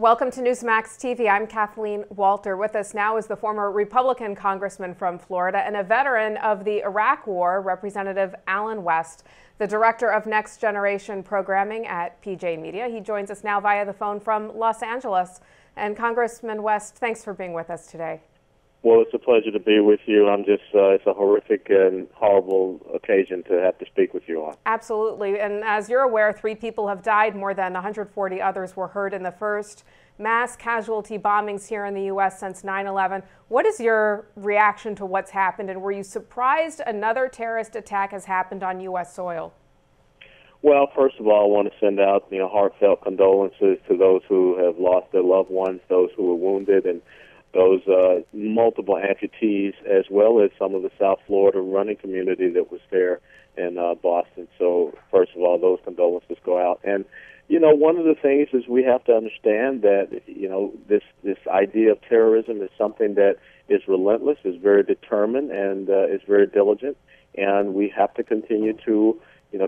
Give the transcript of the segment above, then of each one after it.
Welcome to Newsmax TV. I'm Kathleen Walter. With us now is the former Republican congressman from Florida and a veteran of the Iraq War, Representative Allen West, the director of Next Generation Programming at PJ Media. He joins us now via the phone from Los Angeles. And Congressman West, thanks for being with us today. Well, it's a pleasure to be with you. It's a horrific and horrible occasion to have to speak with you on. Absolutely. And as you're aware, 3 people have died, more than 140 others were hurt in the first mass casualty bombings here in the U.S. since 9/11. What is your reaction to what's happened, and were you surprised another terrorist attack has happened on U.S. soil? Well, first of all, I want to send out heartfelt condolences to those who have lost their loved ones, those who were wounded, and those multiple amputees, as well as some of the South Florida running community that was there in Boston. So, first of all, those condolences go out. And, one of the things is we have to understand that, this idea of terrorism is something that is relentless, is very determined, and is very diligent. And we have to continue to,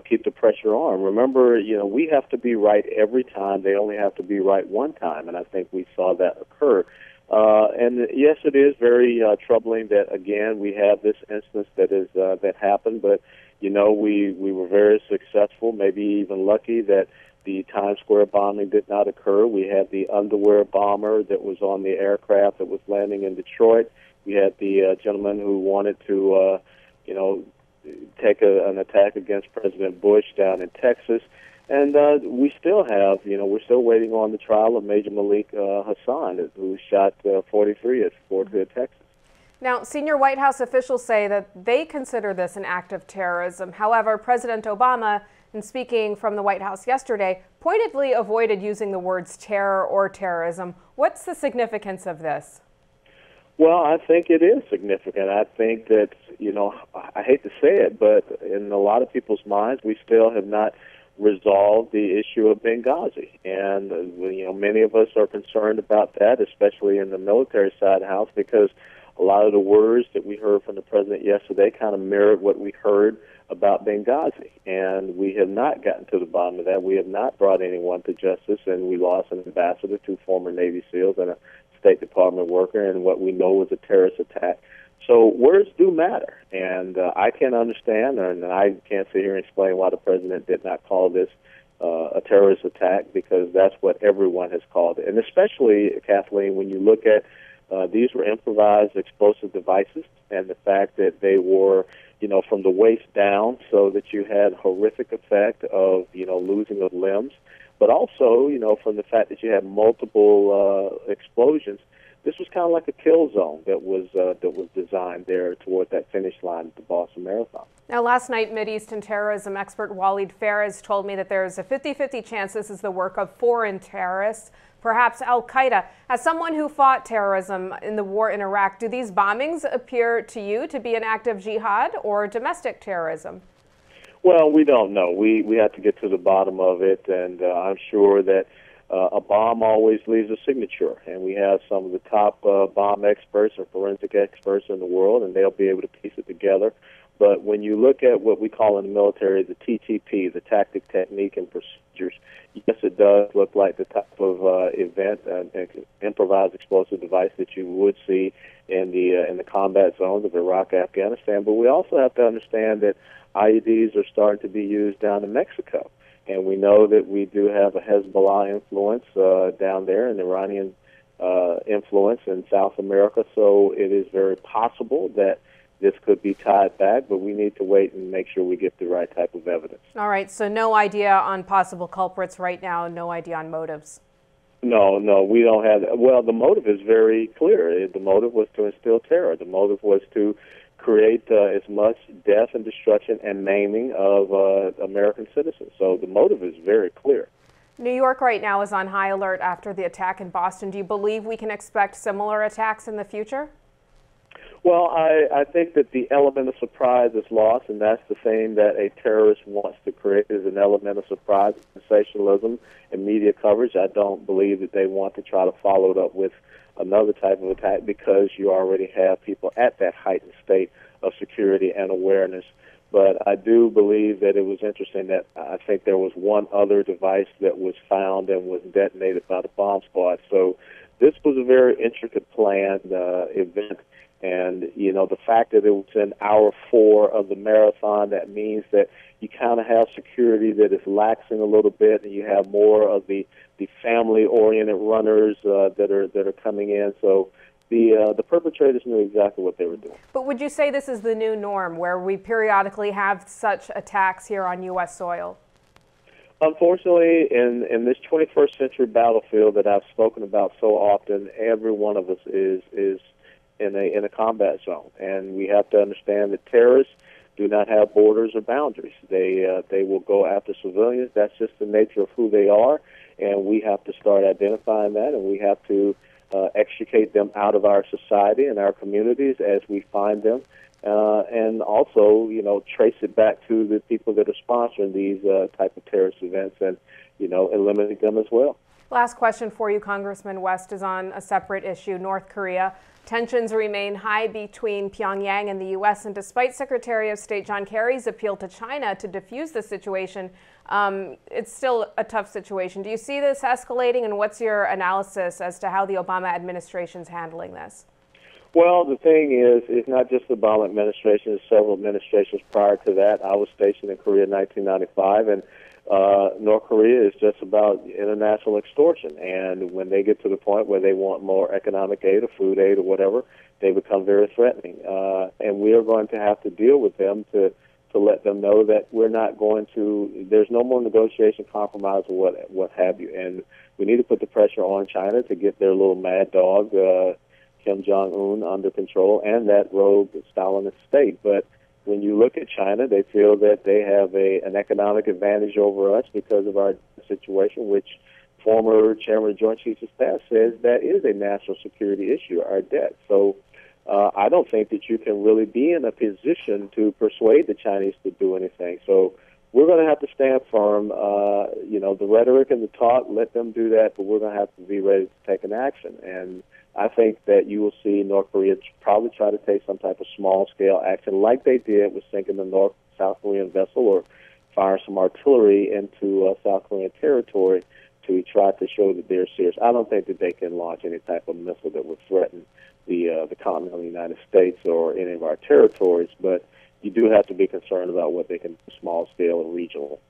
keep the pressure on. Remember, we have to be right every time. They only have to be right one time. And I think we saw that occur. And yes, it is very troubling that, again, we have this instance that happened, but, we were very successful, maybe even lucky that the Times Square bombing did not occur. We had the underwear bomber that was on the aircraft that was landing in Detroit. We had the gentleman who wanted to, take an attack against President Bush down in Texas. And we still have, we're still waiting on the trial of Major Malik Hassan, who shot 43 at Fort Hood, Texas. Now, senior White House officials say that they consider this an act of terrorism. However, President Obama, in speaking from the White House yesterday, pointedly avoided using the words terror or terrorism. What's the significance of this? Well, I think it is significant. I think that, I hate to say it, but in a lot of people's minds, we still have not resolve the issue of Benghazi. And, many of us are concerned about that, especially in the military side of the house, because a lot of the words that we heard from the president yesterday kind of mirrored what we heard about Benghazi. And we have not gotten to the bottom of that. We have not brought anyone to justice, and we lost an ambassador, 2 former Navy SEALs, and a State Department worker, and what we know was a terrorist attack. So words do matter, and I can understand, and I can't sit here and explain why the president did not call this a terrorist attack, because that's what everyone has called it. And especially, Kathleen, when you look at these were improvised explosive devices, and the fact that they were, from the waist down, so that you had horrific effect of, losing of limbs, but also, from the fact that you had multiple explosions. This was kind of like a kill zone that was designed there toward that finish line at the Boston Marathon. Now, last night, Mideastern terrorism expert Walid Fares told me that there's a 50-50 chance this is the work of foreign terrorists, perhaps al-Qaeda. As someone who fought terrorism in the war in Iraq, do these bombings appear to you to be an act of jihad or domestic terrorism? Well, we don't know. We have to get to the bottom of it, and I'm sure that a bomb always leaves a signature, and we have some of the top bomb experts or forensic experts in the world, and they'll be able to piece it together. But when you look at what we call in the military the TTP, the tactic, technique, and procedures, yes, it does look like the type of event, an improvised explosive device that you would see in the combat zones of Iraq, Afghanistan. But we also have to understand that IEDs are starting to be used down in Mexico. And we know that we do have a Hezbollah influence down there, an Iranian influence in South America. So it is very possible that this could be tied back, but we need to wait and make sure we get the right type of evidence. All right, so no idea on possible culprits right now, no idea on motives. No, we don't have that. Well, the motive is very clear. The motive was to instill terror. The motive was to create as much death and destruction and maiming of American citizens. So the motive is very clear. New York right now is on high alert after the attack in Boston. Do you believe we can expect similar attacks in the future? Well, I think that the element of surprise is lost, and that's the thing that a terrorist wants to create, is an element of surprise, sensationalism, and media coverage. I don't believe that they want to try to follow it up with another type of attack, because you already have people at that heightened state of security and awareness. But I do believe that it was interesting that I think there was one other device that was found and was detonated by the bomb squad. So this was a very intricate planned event. And, you know, the fact that it was in hour 4 of the marathon, that means that you kind of have security that is laxing a little bit, and you have more of the family-oriented runners that are coming in. So the perpetrators knew exactly what they were doing. But would you say this is the new norm, where we periodically have such attacks here on U.S. soil? Unfortunately, in this 21st century battlefield that I've spoken about so often, every one of us is in a combat zone, and we have to understand that terrorists do not have borders or boundaries. They will go after civilians. That's just the nature of who they are, and we have to start identifying that, and we have to extricate them out of our society and our communities as we find them, and also, you know, trace it back to the people that are sponsoring these type of terrorist events, and, you know, eliminate them as well. Last question for you, Congressman West, is on a separate issue, North Korea. Tensions remain high between Pyongyang and the U.S., and despite Secretary of State John Kerry's appeal to China to defuse the situation, it's still a tough situation. Do you see this escalating, and what's your analysis as to how the Obama administration's handling this? Well, the thing is, it's not just the Obama administration. There's several administrations prior to that. I was stationed in Korea in 1995, and North Korea is just about international extortion. And when they get to the point where they want more economic aid or food aid or whatever, they become very threatening. And we are going to have to deal with them to let them know that we're not going to, there's no more negotiation, compromise, or what have you. And we need to put the pressure on China to get their little mad dog, Kim Jong-un, under control, and that rogue Stalinist state. But when you look at China, they feel that they have an economic advantage over us because of our situation, which former Chairman of the Joint Chiefs of Staff says that is a national security issue, our debt. So I don't think that you can really be in a position to persuade the Chinese to do anything. So we're going to have to stand firm. You know, the rhetoric and the talk, let them do that, but we're going to have to be ready to take an action. And I think that you will see North Korea probably try to take some type of small-scale action like they did with sinking the South Korean vessel or firing some artillery into South Korean territory to try to show that they're serious. I don't think that they can launch any type of missile that would threaten the continental United States or any of our territories, but you do have to be concerned about what they can do small-scale and regional.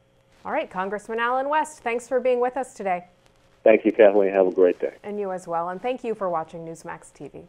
All right, Congressman Allen West, thanks for being with us today. Thank you, Kathleen. Have a great day. And you as well. And thank you for watching Newsmax TV.